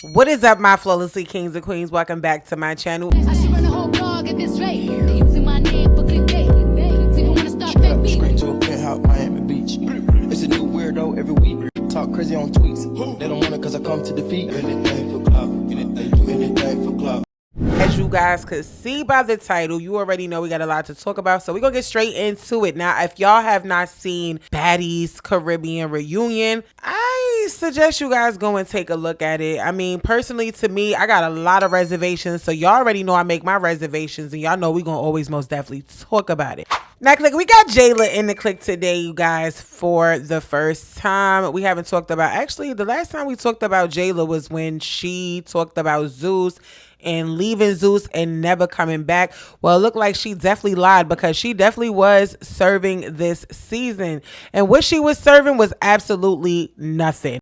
What is up, my flawlessly kings and queens? Welcome back to my channel. I should run a whole blog at this rate. They using my name for clickbait. So you wanna start fake beat? Straight to a penthouse, Miami Beach. It's a new weirdo every week. Talk crazy on tweets. They don't want it cause I come to defeat. Anything for clout. Anything for clout. As you guys could see by the title, you already know we got a lot to talk about, so we're gonna get straight into it. Now, if y'all have not seen Baddies Caribbean reunion, I suggest you guys go and take a look at it. I mean, personally, to me, I got a lot of reservations, so y'all already know I make my reservations, and y'all know we gonna always most definitely talk about it. Now, click, we got Jela in the click today, you guys, for the first time. We haven't talked about, actually, the last time we talked about Jela was when she talked about Zeus and leaving Zeus and never coming back. Well, it looked like she definitely lied, because she definitely was serving this season. And what she was serving was absolutely nothing.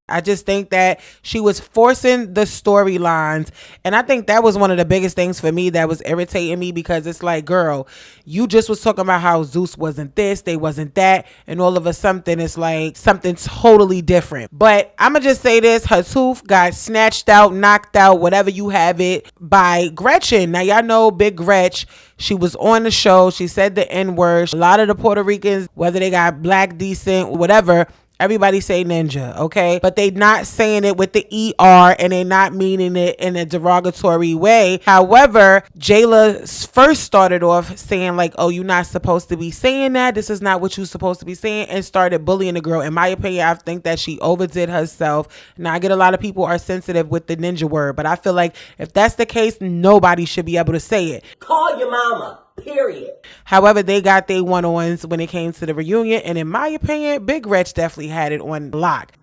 I just think that she was forcing the storylines, and I think that was one of the biggest things for me that was irritating me, because it's like, girl, you just was talking about how Zeus wasn't this, they wasn't that, and all of a sudden it's like something totally different. But I'm gonna just say this, her tooth got snatched out, knocked out, whatever you have it, by Gretchen. Now, y'all know Big Gretch. She was on the show, she said the N-word. A lot of the Puerto Ricans, whether they got black, decent, whatever, everybody say ninja, okay? But they not saying it with the ER, and they not meaning it in a derogatory way. However, Jela first started off saying like, oh, you're not supposed to be saying that. This is not what you're supposed to be saying, and started bullying the girl. In my opinion, I think that she overdid herself. Now, I get a lot of people are sensitive with the ninja word, but I feel like if that's the case, nobody should be able to say it. Call your mama. Period. However, they got their one-ons when it came to the reunion, and in my opinion, Big Rich definitely had it on lock.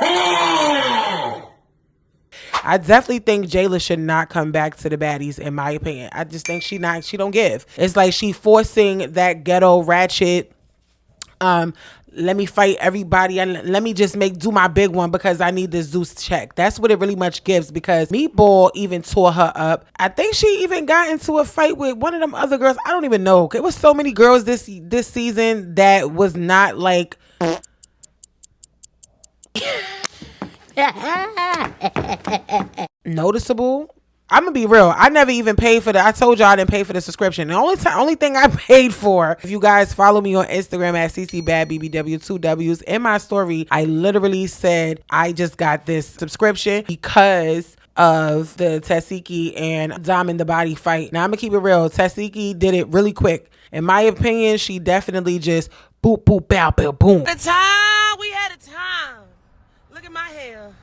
I definitely think Jela should not come back to the Baddies, in my opinion. I just think she don't give. It's like she forcing that ghetto ratchet, let me fight everybody and let me just do my big one because I need this Zeus check. That's what it really much gives, because Meatball even tore her up. I think she even got into a fight with one of them other girls. I don't even know. It was so many girls this season that was not like noticeable. I'm gonna be real. I never even paid for I told y'all I didn't pay for the subscription. The only thing I paid for, if you guys follow me on Instagram at CCBadBBW, 2 W's, in my story, I literally said I just got this subscription because of the Tesehki and Diamond the Body fight. Now, I'm gonna keep it real. Tesehki did it really quick. In my opinion, she definitely just boop, boop, bow, bow, boom. The time we had a time. Look at my hair.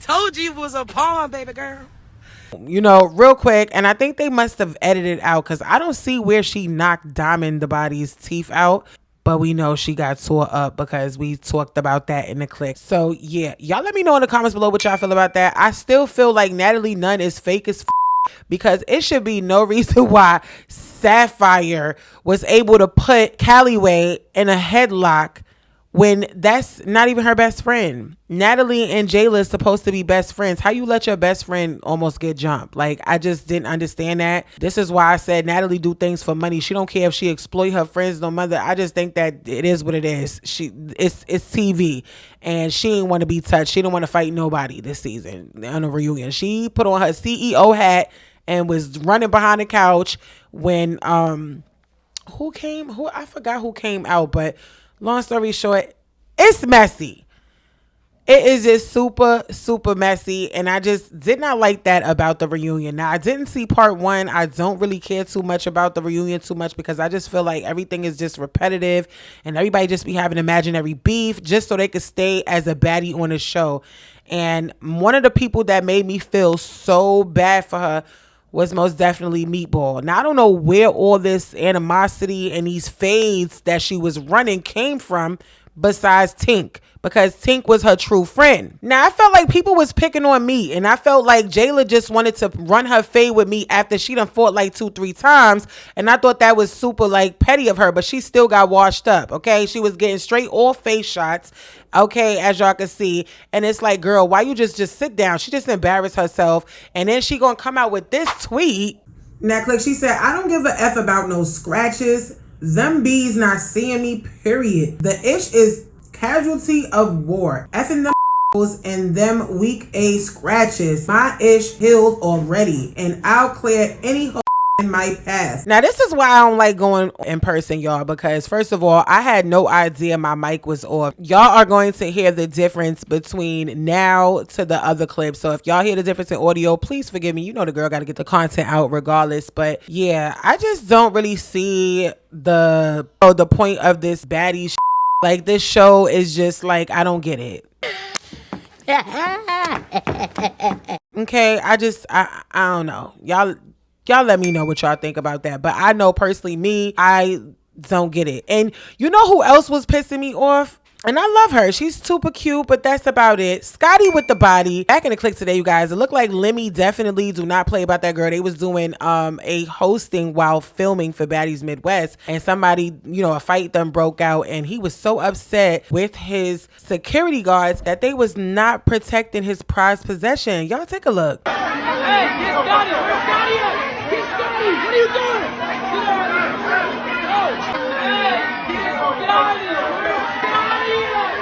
Told you it was a pawn, baby girl. You know, real quick, and I think they must have edited out, because I don't see where she knocked Diamond the Body's teeth out, but we know she got tore up because we talked about that in the clip. So yeah, y'all let me know in the comments below what y'all feel about that. I still feel like Natalie Nunn is fake as because it should be no reason why Safaree was able to put Calloway in a headlock when that's not even her best friend. Natalie and Jela is supposed to be best friends. How you let your best friend almost get jumped? Like, I just didn't understand that. This is why I said Natalie do things for money. She don't care if she exploit her friends no mother. I just think that it is what it is. It's TV, and she ain't want to be touched. She don't want to fight nobody this season on a reunion. She put on her CEO hat and was running behind the couch when I forgot who came out, but long story short, it's messy. It is just super, super messy. And I just did not like that about the reunion. Now, I didn't see part one. I don't really care too much about the reunion too much, because I just feel like everything is just repetitive and everybody just be having imaginary beef just so they could stay as a baddie on the show. And one of the people that made me feel so bad for her was most definitely Meatball. Now, I don't know where all this animosity and these fades that she was running came from besides Tink, because Tink was her true friend. Now, I felt like people was picking on me, and I felt like Jela just wanted to run her fade with me after she done fought like 2-3 times, and I thought that was super like petty of her, but she still got washed up, okay? She was getting straight all face shots, okay, as y'all can see, and it's like, girl, why you just sit down? She just embarrassed herself, and then she gonna come out with this tweet. Now, click, she said, I don't give a F about no scratches, Them bees not seeing me, period. The ish is casualty of war. Effing them and them weak A scratches. My ish healed already, and I'll clear any in my path. Now, this is why I don't like going in person, y'all, because first of all, I had no idea my mic was off. Y'all are going to hear the difference between now to the other clip. So if y'all hear the difference in audio, please forgive me. You know the girl got to get the content out regardless. But yeah, I just don't really see the point of this baddie like, this show is just like, I don't get it. Okay, I don't know. Y'all let me know what y'all think about that. But I know personally, I don't get it. And you know who else was pissing me off? And I love her. She's super cute, but that's about it. Scotty with the body. Back in the click today, you guys. It looked like Lemmy definitely do not play about that girl. They was doing a hosting while filming for Baddies Midwest. And somebody, a fight them broke out. And he was so upset with his security guards that they was not protecting his prized possession. Y'all take a look. Hey, get Scotty! Where's Scotty at? Get Scotty! What are you doing? Get out of here! Oh! Hey, get Scotty! Where's Scotty at?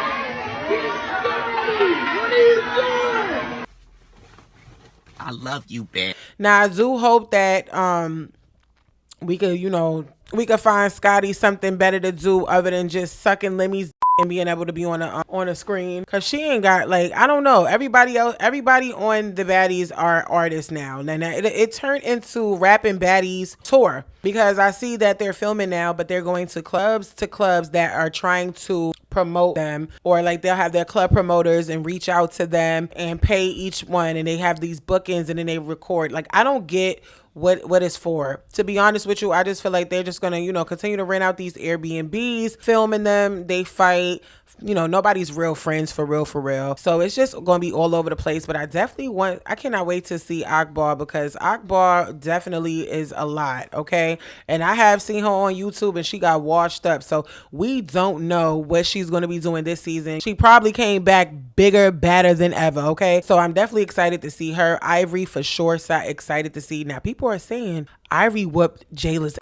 Get Scotty! What are you doing? I love you, bitch. Now, I do hope that we could find Scotty something better to do other than just sucking Lemmy's and being able to be on a screen, because she ain't got, like, I don't know, everybody on the Baddies are artists now. And it turned into Rapping Baddies tour, because I see that they're filming now, but they're going to clubs that are trying to promote them, or like they'll have their club promoters and reach out to them and pay each one, and they have these bookings and then they record. Like, I don't get what it's for. To be honest with you, I just feel like they're just gonna, continue to rent out these Airbnbs, filming them, they fight. Nobody's real friends for real. So it's just gonna be all over the place. But I cannot wait to see Akbar, because Akbar definitely is a lot, okay? And I have seen her on YouTube and she got washed up. So we don't know what she's gonna be doing this season. She probably came back bigger, badder than ever, okay? So I'm definitely excited to see her. Ivory for sure, excited to see. Now, people are saying Ivory whooped Jela's.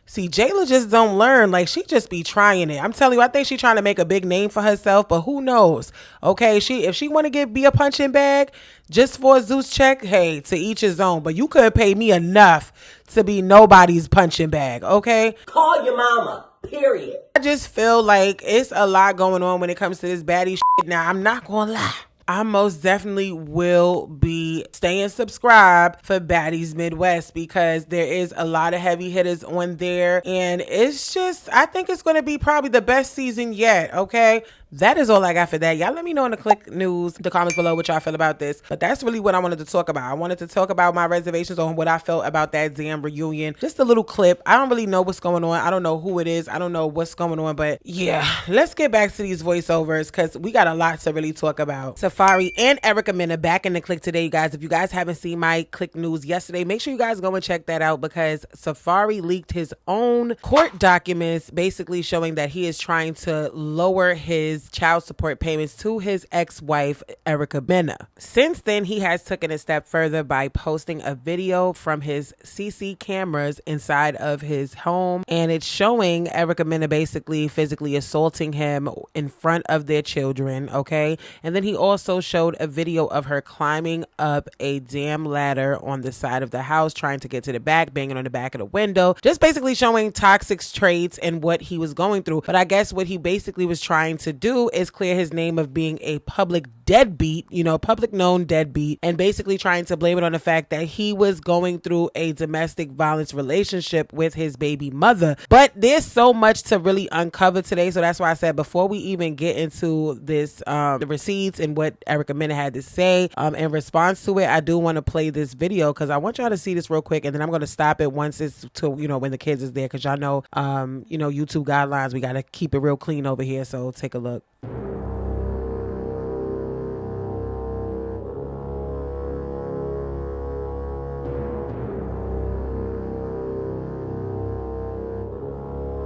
See, Jela just don't learn. Like, she just be trying it. I'm telling you, I think she's trying to make a big name for herself, but who knows? Okay, if she want to be a punching bag just for a Zeus check, hey, to each his own. But you couldn't pay me enough to be nobody's punching bag, okay? Call your mama, period. I just feel like it's a lot going on when it comes to this baddie shit. Now, I'm not gonna lie, I most definitely will be staying subscribed for Baddies Midwest, because there is a lot of heavy hitters on there. And it's just, I think it's going to be probably the best season yet, okay? That is all I got for that. Y'all let me know in the click news, the comments below, what y'all feel about this. But that's really what I wanted to talk about. I wanted to talk about my reservations on what I felt about that damn reunion. Just a little clip. I don't really know what's going on. I don't know who it is. I don't know what's going on. But yeah, let's get back to these voiceovers, because we got a lot to really talk about. Safaree and Erica Mena back in the click today, you guys. If you guys haven't seen my click news yesterday, make sure you guys go and check that out, because Safaree leaked his own court documents, basically showing that he is trying to lower his child support payments to his ex-wife, Erica Mena. Since then, he has taken a step further by posting a video from his CC cameras inside of his home, and it's showing Erica Mena basically physically assaulting him in front of their children, okay? And then he also showed a video of her climbing up a damn ladder on the side of the house, trying to get to the back, banging on the back of the window, just basically showing toxic traits and what he was going through. But I guess what he basically was trying to do is clear his name of being a public deadbeat, public known deadbeat, and basically trying to blame it on the fact that he was going through a domestic violence relationship with his baby mother. But there's so much to really uncover today, so that's why I said before we even get into this, the receipts and what Erica Mena had to say in response to it, I do want to play this video, because I want y'all to see this real quick, and then I'm going to stop it once it's to when the kids is there, because y'all know YouTube guidelines, we got to keep it real clean over here. So take a look.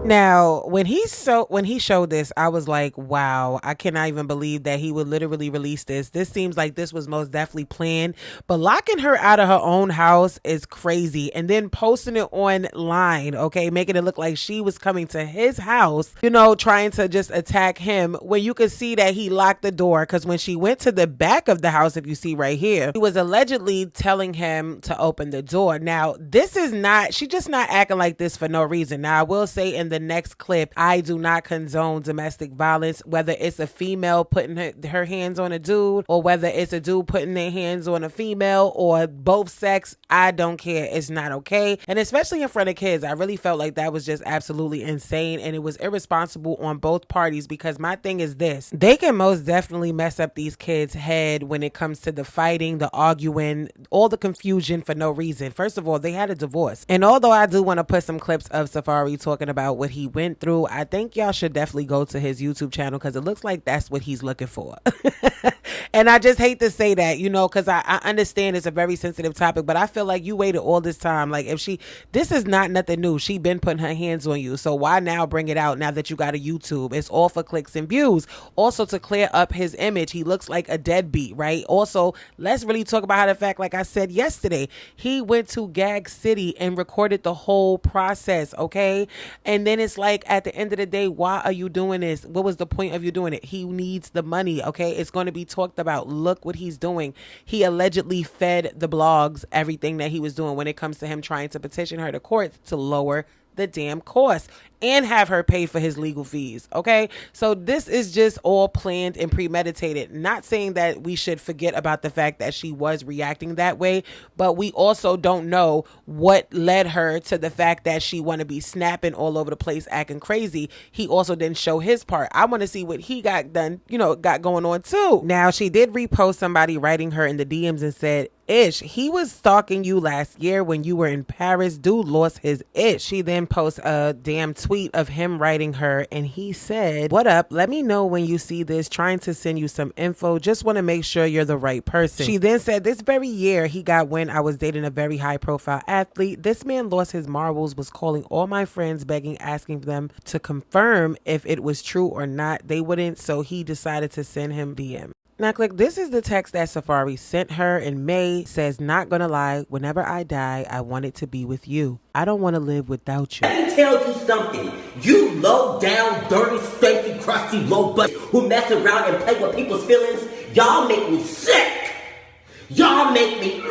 Now, when he showed this, I was like, wow, I cannot even believe that he would literally release this. This seems like this was most definitely planned, but locking her out of her own house is crazy. And then posting it online, okay, making it look like she was coming to his house, you know, trying to just attack him, when you could see that he locked the door. Because when she went to the back of the house, if you see right here, he was allegedly telling him to open the door. Now, this is not, she just not acting like this for no reason. Now, I will say in the next clip, I do not condone domestic violence, whether it's a female putting her hands on a dude, or whether it's a dude putting their hands on a female, or both sex. I don't care. It's not okay. And especially in front of kids, I really felt like that was just absolutely insane, and it was irresponsible on both parties. Because my thing is this, they can most definitely mess up these kids' head when it comes to the fighting, the arguing, all the confusion for no reason. First of all, they had a divorce. And although I do want to put some clips of Safaree talking about what he went through, I think y'all should definitely go to his YouTube channel, because it looks like that's what he's looking for. And I just hate to say that, you know, because I understand it's a very sensitive topic, but I feel like you waited all this time. Like, if this is not nothing new. She been putting her hands on you. So why now bring it out now that you got a YouTube? It's all for clicks and views. Also, to clear up his image, he looks like a deadbeat, right? Also, let's really talk about how the fact, like I said yesterday, he went to Gag City and recorded the whole process, okay? And then it's like, at the end of the day, why are you doing this? What was the point of you doing it? He needs the money, okay? It's going to be talked about. Look what he's doing. He allegedly fed the blogs everything that he was doing when it comes to him trying to petition her to court to lower the damn cost and have her pay for his legal fees. Okay, so this is just all planned and premeditated. Not saying that we should forget about the fact that she was reacting that way, but we also don't know what led her to the fact that she want to be snapping all over the place, acting crazy. He also didn't show his part. I want to see what he got done, you know, got going on too. Now, she did repost somebody writing her in the DMs and said, "Ish, he was stalking you last year when you were in Paris. Dude lost his ish." She then posts a damn tweet of him writing her, and he said, "What up? Let me know when you see this. Trying to send you some info. Just want to make sure you're the right person." She then said, "This very year he got when I was dating a very high profile athlete. This man lost his marbles, was calling all my friends begging, asking them to confirm if it was true or not. They wouldn't, so he decided to send him DM." Now, click, this is the text that Safaree sent her in May. Says, "Not gonna lie, whenever I die, I want it to be with you. I don't want to live without you." Let me tell you something. You low down, dirty, stanky, crusty, low butt who mess around and play with people's feelings, y'all make me sick. Y'all make me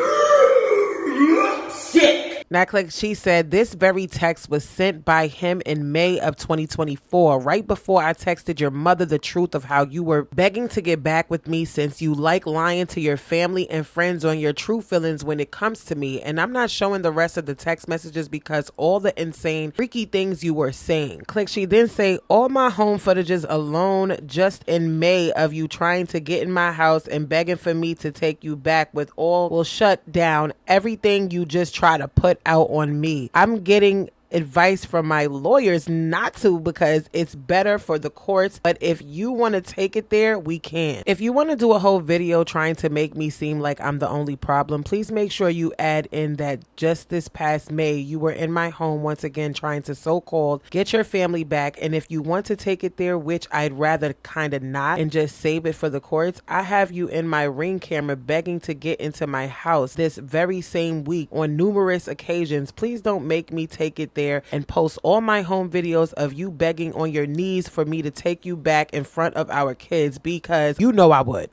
sick. Now, click, she said this very text was sent by him in May of 2024, right before I texted your mother the truth of how you were begging to get back with me since you like lying to your family and friends on your true feelings when it comes to me. And I'm not showing the rest of the text messages because all the insane, freaky things you were saying. Click, she then say, all my home footages alone just in May of you trying to get in my house and begging for me to take you back with all will shut down everything you just try to put out on me. I'm getting advice from my lawyers not to because it's better for the courts, but if you want to take it there, we can. If you want to do a whole video trying to make me seem like I'm the only problem, please make sure you add in that just this past May you were in my home once again trying to so-called get your family back, and if you want to take it there, which I'd rather kind of not and just save it for the courts, I have you in my Ring camera begging to get into my house this very same week on numerous occasions. Please don't make me take it there and post all my home videos of you begging on your knees for me to take you back in front of our kids, because you know I would."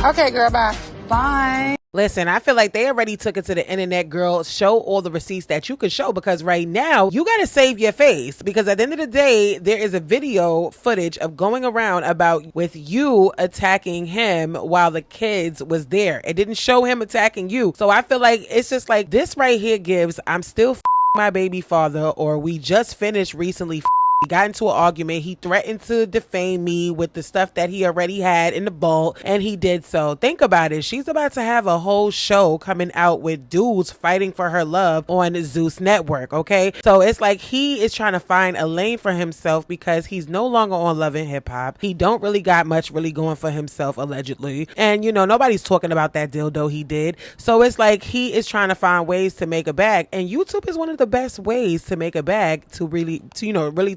Okay, girl, bye. Bye. Listen, I feel like they already took it to the internet, girl. Show all the receipts that you could show, because right now you got to save your face, because at the end of the day, there is a video footage of going around about with you attacking him while the kids was there. It didn't show him attacking you. So I feel like it's just like this right here gives I'm still my baby father, or we just finished recently we got into an argument. He threatened to defame me with the stuff that he already had in the vault, and he did so. Think about it. She's about to have a whole show coming out with dudes fighting for her love on Zeus Network, okay? So it's like he is trying to find a lane for himself because he's no longer on Love and Hip Hop. He don't really got much really going for himself, allegedly. And, you know, nobody's talking about that dildo he did. So it's like he is trying to find ways to make a bag. And YouTube is one of the best ways to make a bag to really,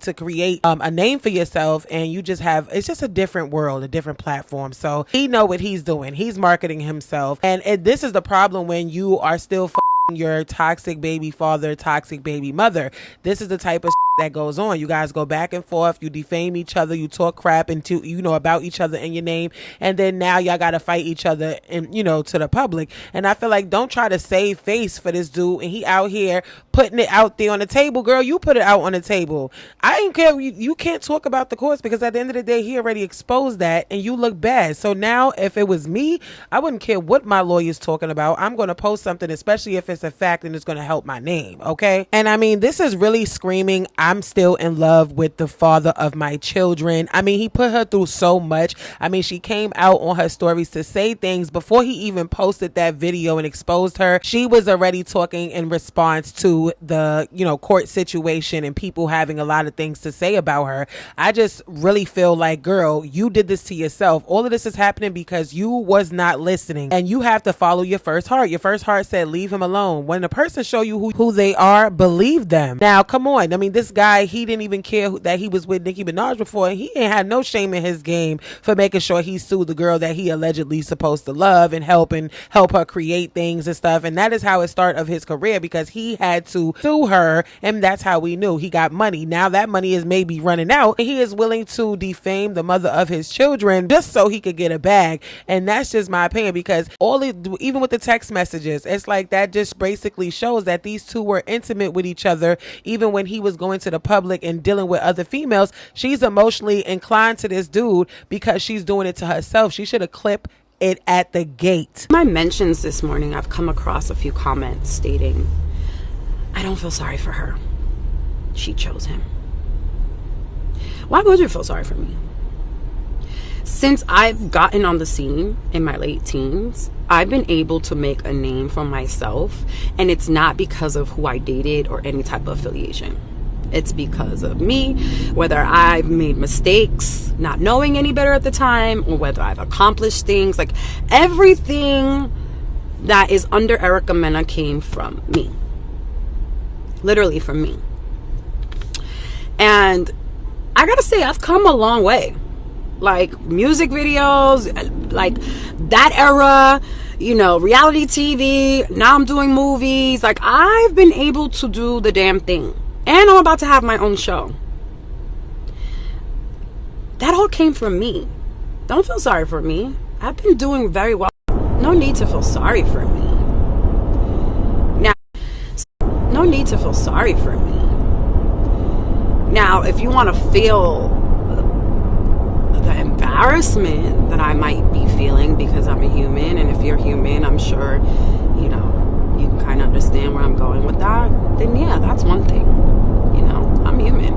to to create a name for yourself, and you just have, it's just a different world, a different platform. So he know what he's doing. He's marketing himself. And this is the problem when you are still your toxic baby father, toxic baby mother. This is the type of that goes on. You guys go back and forth, you defame each other, you talk crap into, you know, about each other in your name, and then now y'all gotta fight each other and, you know, to the public. And I feel like, don't try to save face for this dude, and he out here putting it out there on the table. Girl, you put it out on the table. I don't care. You can't talk about the courts, because at the end of the day, he already exposed that, and you look bad. So now, if it was me, I wouldn't care what my lawyer's talking about. I'm going to post something, especially if it's a fact and it's going to help my name. Okay. And I mean, this is really screaming, I'm still in love with the father of my children. I mean, he put her through so much. I mean, she came out on her stories to say things before he even posted that video and exposed her. She was already talking in response to the, you know, court situation and people having a lot of things to say about her. I just really feel like, girl, you did this to yourself. All of this is happening because you was not listening, and you have to follow your first heart. Your first heart said, leave him alone. When the person show you who they are, believe them. Now, come on. I mean, this guy, he didn't even care that he was with Nicki Minaj before, and he ain't had no shame in his game for making sure he sued the girl that he allegedly supposed to love and help her create things and stuff. And that is how it started of his career, because he had to sue her, and that's how we knew he got money. Now that money is maybe running out, and he is willing to defame the mother of his children just so he could get a bag. And that's just my opinion, because even with the text messages, it's like that just basically shows that these two were intimate with each other. Even when he was going to the public and dealing with other females, she's emotionally inclined to this dude because she's doing it to herself. She should have clipped it at the gate. My mentions this morning, I've come across a few comments stating, I don't feel sorry for her. She chose him. Why would you feel sorry for me? Since I've gotten on the scene in my late teens, I've been able to make a name for myself, and it's not because of who I dated or any type of affiliation. It's because of me, whether I've made mistakes, not knowing any better at the time, or whether I've accomplished things. Like, everything that is under Erica Mena came from me. Literally from me. And I gotta say, I've come a long way. Like, music videos, like that era, you know, reality TV. Now I'm doing movies. Like, I've been able to do the damn thing. And I'm about to have my own show. That all came from me. Don't feel sorry for me. I've been doing very well. No need to feel sorry for me. Now, no need to feel sorry for me. Now, if you want to feel the embarrassment that I might be feeling because I'm a human, and if you're human, I'm sure, you know, you can kind of understand where I'm going with that, then yeah, that's one thing. You know, I'm human.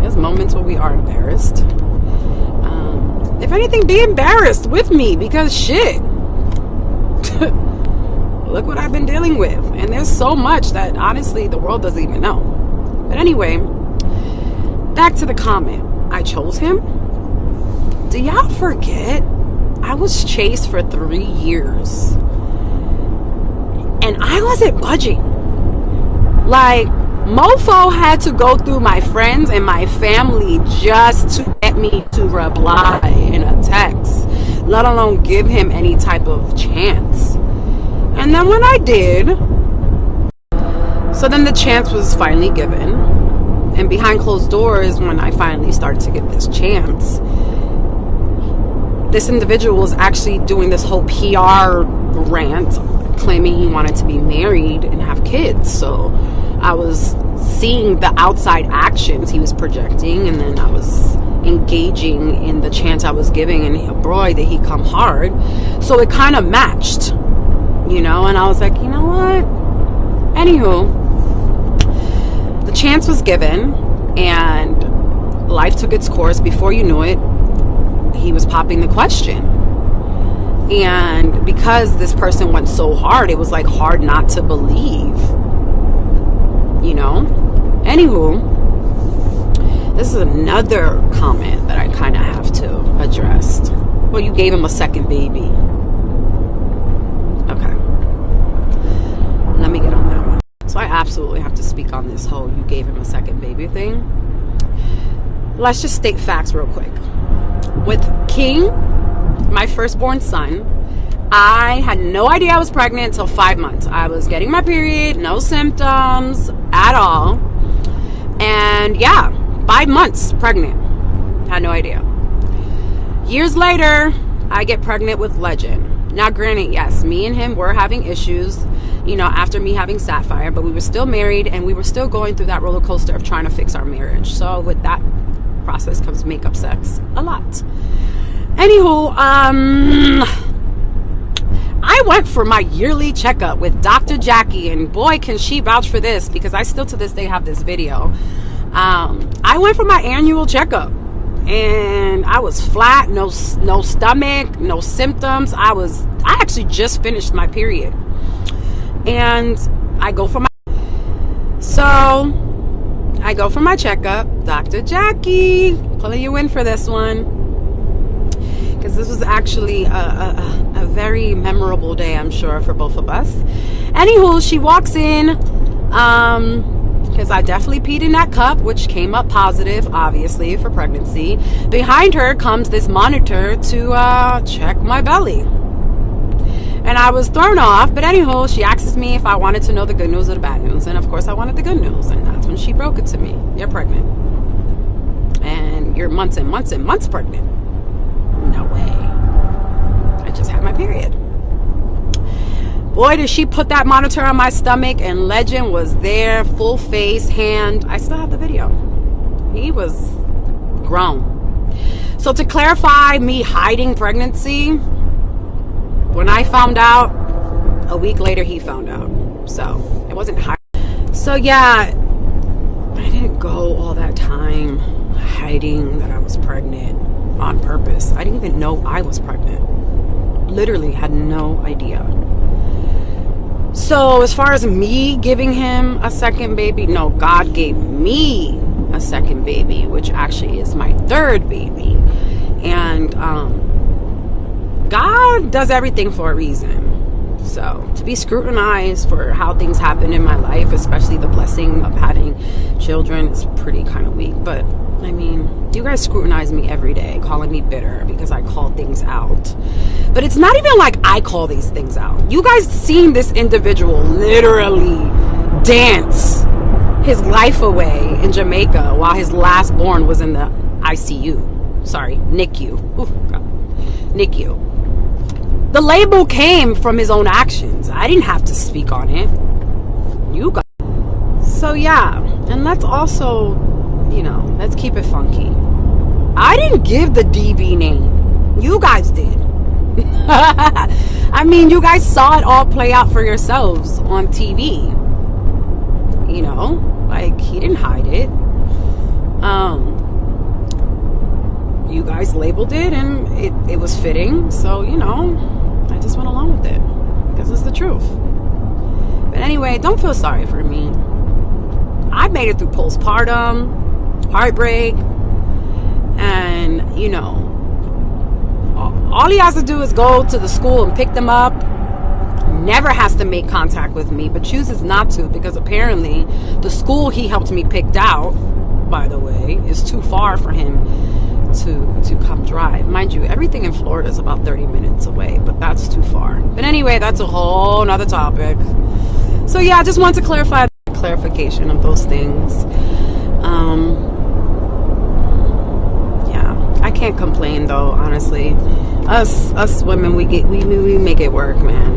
There's moments where we are embarrassed. If anything, be embarrassed with me, because shit. Look what I've been dealing with. And there's so much that honestly the world doesn't even know. But anyway, back to the comment. I chose him. Do y'all forget I was chased for 3 years and I wasn't budging? Like, mofo had to go through my friends and my family just to get me to reply in a text, let alone give him any type of chance. And then when I did, so then the chance was finally given, and behind closed doors, when I finally started to get this chance, this individual was actually doing this whole PR rant, claiming he wanted to be married and have kids. So I was seeing the outside actions he was projecting, and then I was engaging in the chance I was giving, and boy, did he come hard. So it kind of matched, you know, and I was like, you know what? Anywho, the chance was given, and life took its course. Before you knew it, he was popping the question. And because this person went so hard, it was like hard not to believe, you know. Anywho, this is another comment that I kind of have to address. Well, you gave him a second baby. Okay, let me get on that one. So I absolutely have to speak on this whole you gave him a second baby thing. let's just state facts real quick. With King, my firstborn son, I had no idea I was pregnant until 5 months. I was getting my period, no symptoms at all. And yeah, 5 months pregnant. Had no idea. Years later, I get pregnant with Legend. Now, granted, yes, me and him were having issues, you know, after me having Safaree, but we were still married and we were still going through that roller coaster of trying to fix our marriage. So with that process comes makeup sex a lot. Anywho, I went for my yearly checkup with Dr. Jackie, and boy, can she vouch for this, because I still to this day have this video. I went for my annual checkup and I was flat, no stomach, no symptoms. I actually just finished my period, and I go for my checkup. Dr. Jackie, pulling you in for this one, because this was actually a very memorable day, I'm sure, for both of us. Anywho, she walks in, because I definitely peed in that cup, which came up positive, obviously, for pregnancy. Behind her comes this monitor to check my belly. And I was thrown off, but anyhow, she asks me if I wanted to know the good news or the bad news. And of course, I wanted the good news. And that's when she broke it to me. You're pregnant. And you're months and months and months pregnant. No way. I just had my period. Boy, did she put that monitor on my stomach, and Legend was there, full face, hand. I still have the video. He was grown. So to clarify me hiding pregnancy, when I found out, a week later he found out. So it wasn't hiding. So yeah, I didn't go all that time hiding that I was pregnant on purpose. I didn't even know I was pregnant. Literally had no idea. So as far as me giving him a second baby, no, God gave me a second baby, which actually is my third baby. And God does everything for a reason. So to be scrutinized for how things happen in my life, especially the blessing of having children, is pretty kind of weak. But I mean, you guys scrutinize me every day, calling me bitter because I call things out. But it's not even like I call these things out. You guys seen this individual literally dance his life away in Jamaica while his last born was in the ICU. Sorry, NICU. Ooh, God. NICU. The label came from his own actions. I didn't have to speak on it. You got. So yeah, and let's also, you know, let's keep it funky. I didn't give the DB name. You guys did. I mean, you guys saw it all play out for yourselves on TV. You know, like, he didn't hide it. You guys labeled it, and it was fitting. So, you know, I just went along with it because it's the truth. But anyway, don't feel sorry for me. I made it through postpartum, heartbreak, and, you know, all he has to do is go to the school and pick them up. Never has to make contact with me, but chooses not to, because apparently the school he helped me pick out, by the way, is too far for him to come drive. Mind you, everything in Florida is about 30 minutes away, but that's too far. But anyway, that's a whole nother topic. So yeah, I just want to clarify the clarification of those things. Yeah, I can't complain though, honestly. Us women, we make it work, man.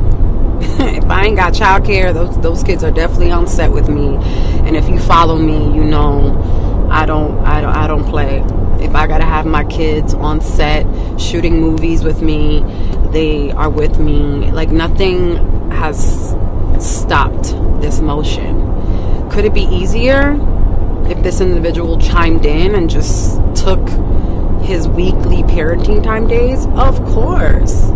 If I ain't got childcare, those kids are definitely on set with me. And if you follow me, you know I don't play. If I gotta have my kids on set shooting movies with me, they are with me. Like, nothing has stopped this motion. Could it be easier if this individual chimed in and just took his weekly parenting time days? Of course.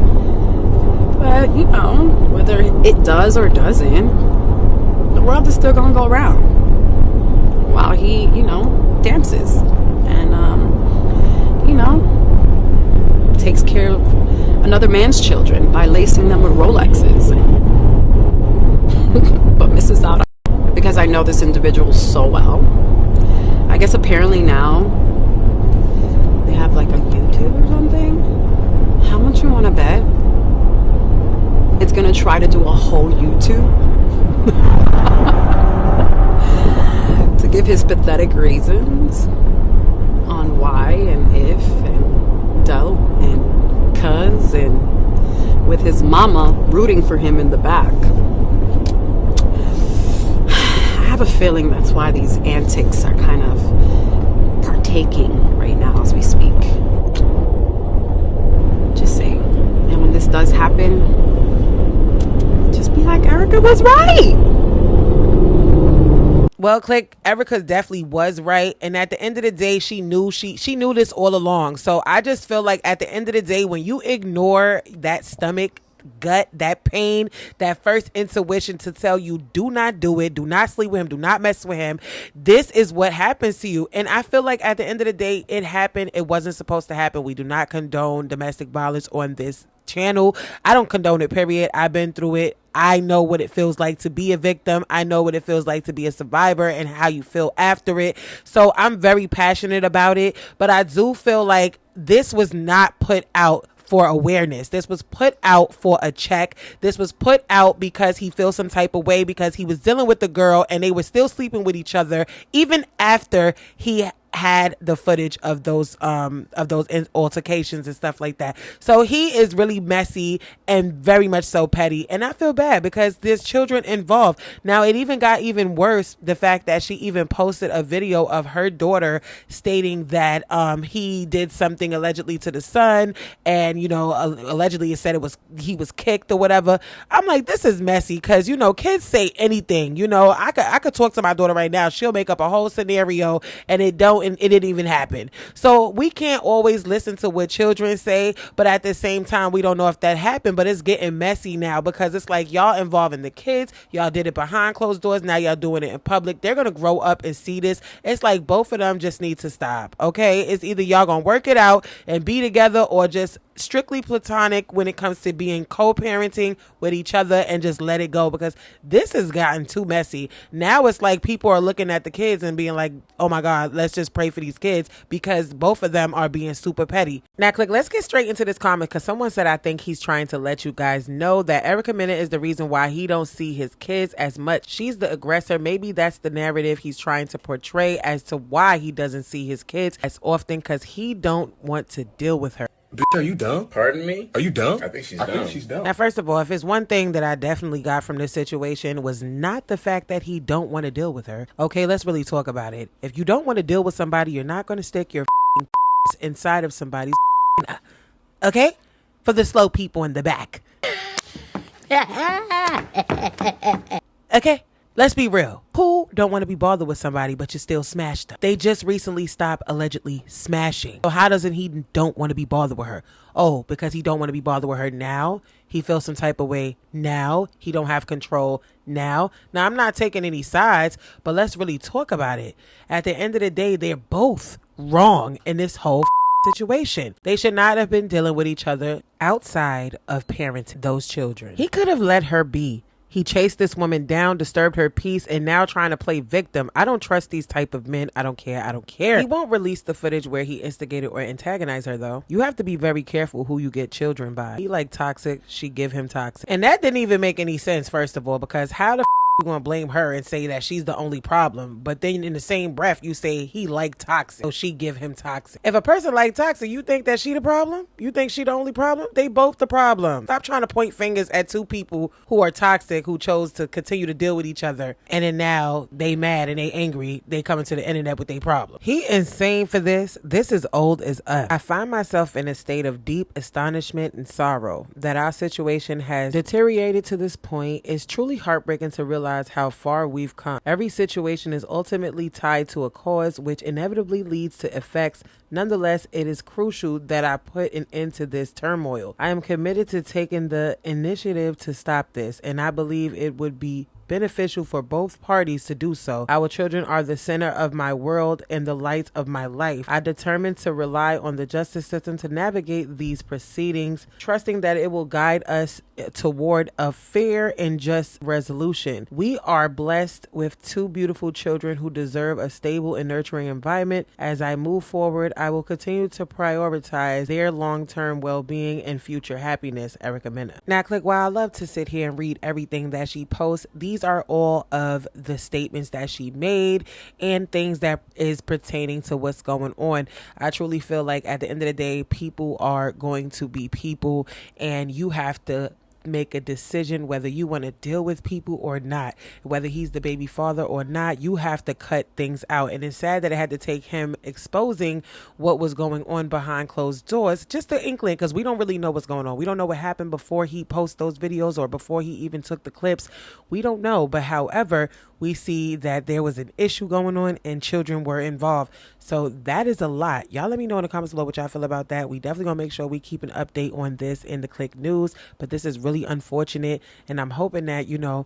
But, you know, whether it does or doesn't, the world is still gonna go around while he, you know, dances and, you know, takes care of another man's children by lacing them with Rolexes. But misses out on, because I know this individual so well. I guess apparently now They have like a YouTube or something. How much you want to bet? It's gonna try to do a whole YouTube to give his pathetic reasons on why and if and do and cuz, and with his mama rooting for him in the back. I have a feeling that's why these antics are kind of partaking right now as we speak. Just saying. And when this does happen, just be like, Erica was right. Well, click, Erica definitely was right, and at the end of the day, she knew this all along. So I just feel like at the end of the day, when you ignore that stomach gut, that pain, that first intuition to tell you do not do it, do not sleep with him, do not mess with him, this is what happens to you. And I feel like at the end of the day, it happened. It wasn't supposed to happen. We do not condone domestic violence on this channel. I don't condone it, period. I've been through it. I know what it feels like to be a victim. I know what it feels like to be a survivor and how you feel after it. So I'm very passionate about it, but I do feel like this was not put out for awareness. This was put out for a check. This was put out because he feels some type of way because he was dealing with the girl and they were still sleeping with each other even after he had the footage of those altercations and stuff like that. So he is really messy and very much so petty, and I feel bad because there's children involved. Now it even got even worse, the fact that she even posted a video of her daughter stating that he did something allegedly to the son, and allegedly it said he was kicked or whatever. I'm like, this is messy because kids say anything. I could talk to my daughter right now, she'll make up a whole scenario and it didn't even happen. So we can't always listen to what children say, but at the same time, we don't know if that happened. But it's getting messy now because it's like y'all involving the kids. Y'all did it behind closed doors. Now y'all doing it in public. They're going to grow up and see this. It's like both of them just need to stop. Okay. It's either y'all going to work it out and be together or just strictly platonic when it comes to being co-parenting with each other and just let it go, because this has gotten too messy. Now it's like people are looking at the kids and being like, oh my God, let's just pray for these kids because both of them are being super petty. Now, click, let's get straight into this comment because someone said, I think he's trying to let you guys know that Erica Mena is the reason why he don't see his kids as much. She's the aggressor. Maybe that's the narrative he's trying to portray as to why he doesn't see his kids as often, because he don't want to deal with her. Bitch, are you dumb? Pardon me? Are you dumb? I think she's dumb. Now, first of all, if it's one thing that I definitely got from this situation was not the fact that he don't want to deal with her. Okay, let's really talk about it. If you don't want to deal with somebody, you're not going to stick your inside of somebody's. Okay? For the slow people in the back. Okay? Let's be real. Who don't want to be bothered with somebody, but you still smash them? They just recently stopped allegedly smashing. So how doesn't he don't want to be bothered with her? Oh, because he don't want to be bothered with her now? He feels some type of way now? He don't have control now? Now, I'm not taking any sides, but let's really talk about it. At the end of the day, they're both wrong in this whole situation. They should not have been dealing with each other outside of parenting those children. He could have let her be. He chased this woman down, disturbed her peace, and now trying to play victim. I don't trust these type of men. I don't care. I don't care. He won't release the footage where he instigated or antagonized her, though. You have to be very careful who you get children by. He like toxic. She give him toxic. And that didn't even make any sense, first of all, because how the you gonna blame her and say that she's the only problem, but then in the same breath you say he like toxic, so she give him toxic. If a person like toxic, you think that she the problem? You think she the only problem? They both the problem. Stop trying to point fingers at two people who are toxic, who chose to continue to deal with each other, and then now they mad and they angry, they coming to the internet with their problem. He insane for this. This is old as us. I find myself in a state of deep astonishment and sorrow that our situation has deteriorated to this point. It's truly heartbreaking to realize how far we've come. Every situation is ultimately tied to a cause, which inevitably leads to effects. Nonetheless, it is crucial that I put an end to this turmoil. I am committed to taking the initiative to stop this, and I believe it would be beneficial for both parties to do so. Our children are the center of my world and the light of my life. I determined to rely on the justice system to navigate these proceedings, trusting that it will guide us toward a fair and just resolution. We are blessed with two beautiful children who deserve a stable and nurturing environment. As I move forward, I will continue to prioritize their long-term well-being and future happiness. Erica Mena. Now, click, while I love to sit here and read everything that she posts, these are all of the statements that she made and things that is pertaining to what's going on. I truly feel like at the end of the day, people are going to be people, and you have to make a decision whether you want to deal with people or not, whether he's the baby father or not. You have to cut things out, and it's sad that it had to take him exposing what was going on behind closed doors, just the inkling, because we don't really know what's going on. We don't know what happened before he posted those videos or before he even took the clips. We don't know, but however, we see that there was an issue going on and children were involved. So that is a lot. Y'all let me know in the comments below what y'all feel about that. We definitely gonna make sure we keep an update on this in the Click News, but this is really unfortunate, and I'm hoping that, you know,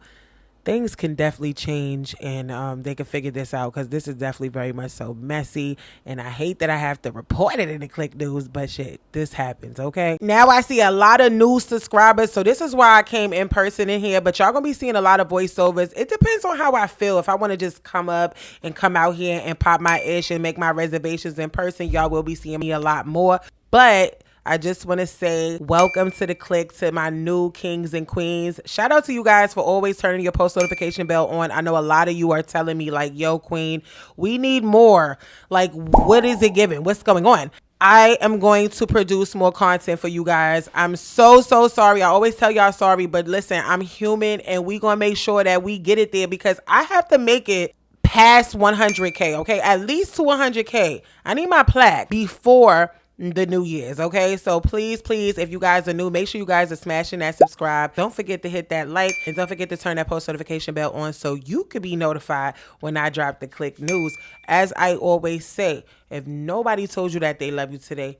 things can definitely change and they can figure this out, because this is definitely very much so messy, and I hate that I have to report it in the Click News, but shit, this happens. Okay, now I see a lot of new subscribers, so this is why I came in person in here, but y'all gonna be seeing a lot of voiceovers. It depends on how I feel. If I want to just come up and come out here and pop my ish and make my reservations in person, y'all will be seeing me a lot more. But I just want to say welcome to the Click, to my new kings and queens. Shout out to you guys for always turning your post notification bell on. I know a lot of you are telling me like, yo, queen, we need more. Like, what is it giving? What's going on? I am going to produce more content for you guys. I'm so sorry. I always tell y'all sorry, but listen, I'm human, and we gonna make sure that we get it there, because I have to make it past 100K, okay? At least to 100K. I need my plaque before the New Year's, okay? So please, if you guys are new, make sure you guys are smashing that subscribe. Don't forget to hit that like, and don't forget to turn that post notification bell on so you could be notified when I drop the Click News. As I always say, if nobody told you that they love you today,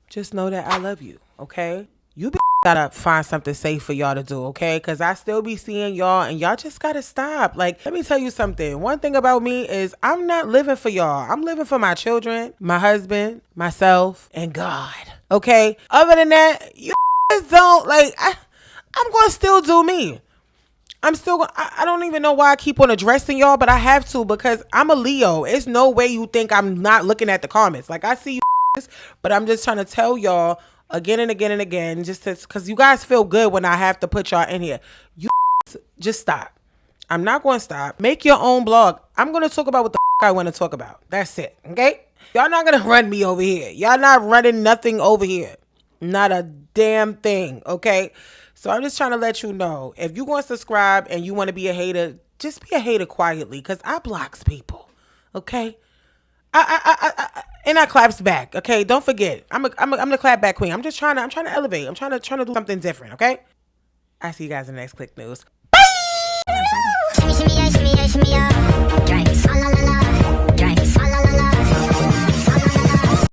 just know that I love you, okay? You gotta find something safe for y'all to do, okay? Because I still be seeing y'all, and y'all just gotta stop. Like, let me tell you something. One thing about me is I'm not living for y'all. I'm living for my children, my husband, myself, and God, okay? Other than that, you just don't, like, I'm gonna still do me. I'm still gonna, I don't even know why I keep on addressing y'all, but I have to, because I'm a Leo. It's no way you think I'm not looking at the comments. Like, I see you, but I'm just trying to tell y'all again and again and again, just because you guys feel good when I have to put y'all in here. You just stop. I'm not going to stop. Make your own blog. I'm going to talk about what the I want to talk about. That's it. Okay? Y'all not going to run me over here. Y'all not running nothing over here. Not a damn thing. Okay? So I'm just trying to let you know, if you going to subscribe and you want to be a hater, just be a hater quietly, because I blocks people. Okay? And I claps back. Okay, don't forget. I'm the clap back queen. I'm trying to elevate. I'm trying to do something different. Okay. I see you guys in the next Click News. Bye.